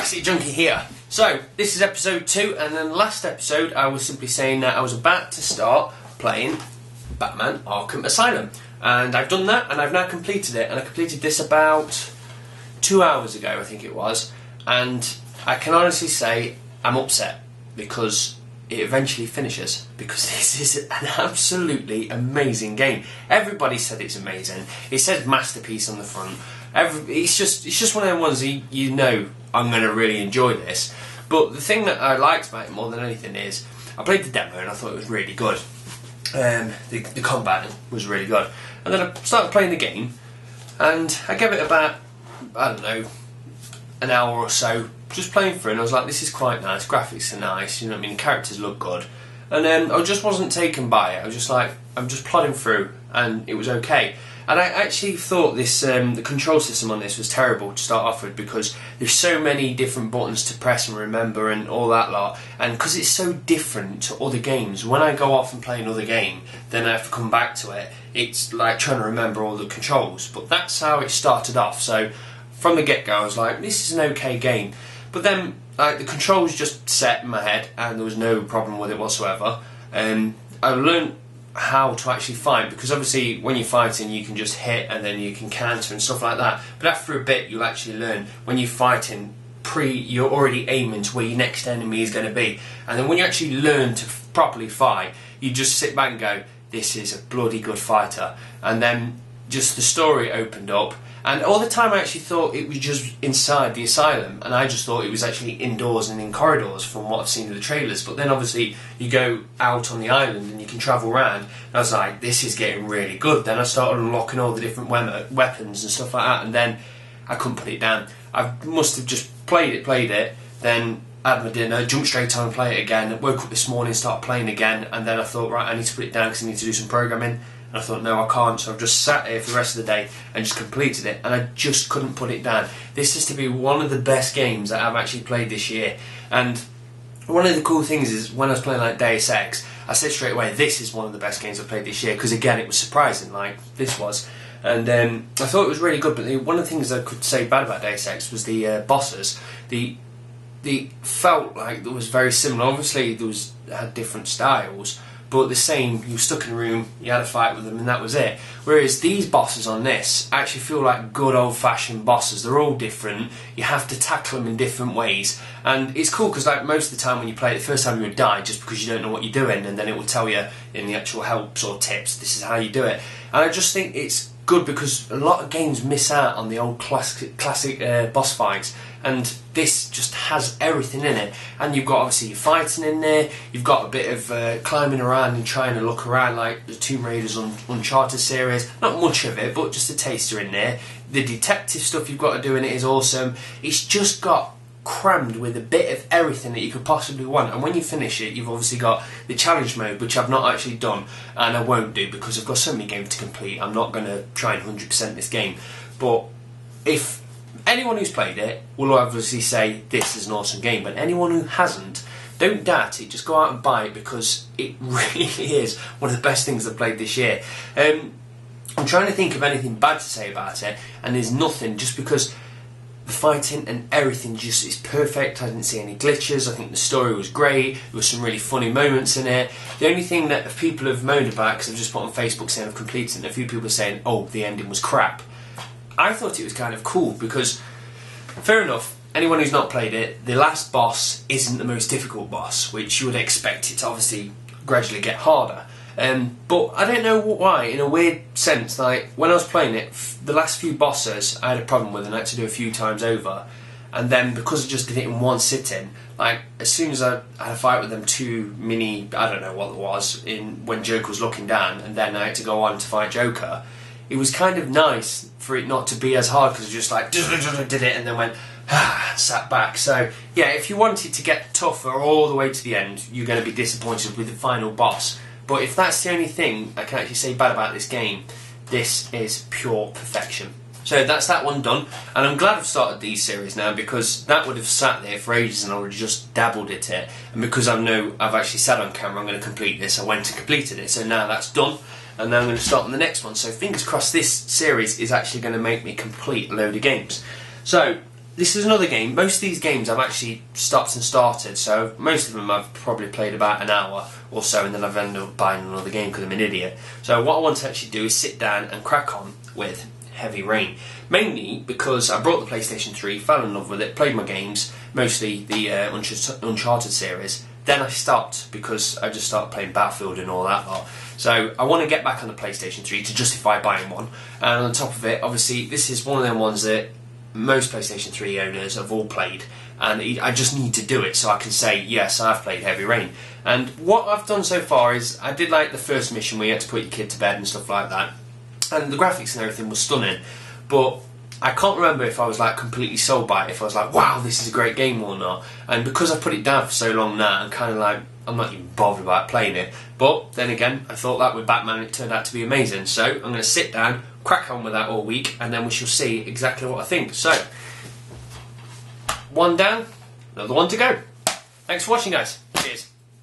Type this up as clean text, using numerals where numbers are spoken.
Classic Junkie here. So, this is episode 2, and then last episode I was simply saying that I was about to start playing Batman Arkham Asylum. And I've done that, and I've now completed it, and I completed this about 2 hours ago, I think it was. And I can honestly say I'm upset, because it eventually finishes, because this is an absolutely amazing game. Everybody said it's amazing. It says masterpiece on the front. It's just one of them ones you know I'm going to really enjoy this. But the thing that I liked about it more than anything is I played the demo and I thought it was really good. The combat was really good. And then I started playing the game and I gave it about, I don't know, an hour or so just playing through, and I was like, this is quite nice, graphics are nice, you know what I mean, the characters look good. And then I just wasn't taken by it. I was just like, I'm just plodding through and it was okay. And I actually thought this the control system on this was terrible to start off with, because there's so many different buttons to press and remember and all that lot, and because it's so different to other games, when I go off and play another game then I have to come back to it, it's like trying to remember all the controls. But that's how it started off, so from the get-go I was like, this is an okay game. But then the controls just set in my head and there was no problem with it whatsoever. I learned how to actually fight, because obviously when you're fighting you can just hit and then you can counter and stuff like that, but after a bit you'll actually learn when you're fighting you're already aiming to where your next enemy is going to be, and then when you actually learn to properly fight you just sit back and go, this is a bloody good fighter. And then just the story opened up, and all the time I actually thought it was just inside the asylum, and I just thought it was actually indoors and in corridors from what I've seen in the trailers. But then obviously you go out on the island and you can travel around, and I was like, this is getting really good. Then I started unlocking all the different weapons and stuff like that, and then I couldn't put it down. I must have just played it, then had my dinner, jumped straight on and play it again, woke up this morning, started playing again, and then I thought, right, I need to put it down because I need to do some programming. And I thought, no, I can't, so I've just sat here for the rest of the day and just completed it, and I just couldn't put it down. This is to be one of the best games that I've actually played this year. And one of the cool things is, when I was playing like Deus Ex, I said straight away, this is one of the best games I've played this year, because again, it was surprising, like this was. And I thought it was really good, but one of the things I could say bad about Deus Ex was the bosses. They felt like it was very similar. Obviously, had different styles, but the same. You were stuck in a room, you had a fight with them, and that was it. Whereas these bosses on this actually feel like good old-fashioned bosses. They're all different. You have to tackle them in different ways, and it's cool because like most of the time when you play it, the first time you would die just because you don't know what you're doing, and then it will tell you in the actual helps or tips, this is how you do it. And I just think it's good because a lot of games miss out on the old classic boss fights, and this just has everything in it. And you've got obviously your fighting in there, you've got a bit of climbing around and trying to look around like the Tomb Raiders Uncharted series. Not much of it, but just a taster in there. The detective stuff you've got to do in it is awesome. It's just got crammed with a bit of everything that you could possibly want. And when you finish it, you've obviously got the challenge mode, which I've not actually done, and I won't do because I've got so many games to complete. I'm not going to try and 100% this game. But if anyone who's played it will obviously say this is an awesome game, but anyone who hasn't, don't doubt it, just go out and buy it, because it really is one of the best things I've played this year. I'm trying to think of anything bad to say about it, and there's nothing, just because the fighting and everything just is perfect. I didn't see any glitches. I think the story was great. There were some really funny moments in it. The only thing that people have moaned about, because I've just put on Facebook saying I've completed it, and a few people are saying, oh, the ending was crap. I thought it was kind of cool, because fair enough, anyone who's not played it, the last boss isn't the most difficult boss, which you would expect it to obviously gradually get harder. But I don't know why, in a weird sense, like when I was playing it, the last few bosses I had a problem with and I had to do a few times over, and then because I just did it in one sitting, like as soon as I had a fight with them, I don't know what it was, when Joker was looking down, and then I had to go on to fight Joker, it was kind of nice for it not to be as hard, because I just like did it and then went sat back. So yeah, if you want it to get tougher all the way to the end, you're going to be disappointed with the final boss. But if that's the only thing I can actually say bad about this game, this is pure perfection. So that's that one done, and I'm glad I've started these series now, because that would have sat there for ages and I would have just dabbled at it, and because I know I've actually said on camera I'm going to complete this, I went and completed it, so now that's done, and now I'm going to start on the next one. So fingers crossed this series is actually going to make me complete a load of games. So this is another game. Most of these games I've actually stopped and started, so most of them I've probably played about an hour or so, and then I've ended up buying another game because I'm an idiot. So what I want to actually do is sit down and crack on with Heavy Rain. Mainly because I brought the PlayStation 3, fell in love with it, played my games, mostly the Uncharted series. Then I stopped because I just started playing Battlefield and all that lot. So I want to get back on the PlayStation 3 to justify buying one. And on top of it, obviously, this is one of them ones that most PlayStation 3 owners have all played, and I just need to do it so I can say, yes, I've played Heavy Rain. And what I've done so far is, I did like the first mission where you had to put your kid to bed and stuff like that, and the graphics and everything was stunning, but I can't remember if I was like completely sold by it, if I was like, wow, this is a great game or not. And because I've put it down for so long now, I'm kind of like, I'm not even bothered about playing it. But then again, I thought that with Batman it turned out to be amazing, so I'm going to sit down, crack on with that all week, and then we shall see exactly what I think. So, one down, another one to go. Thanks for watching, guys.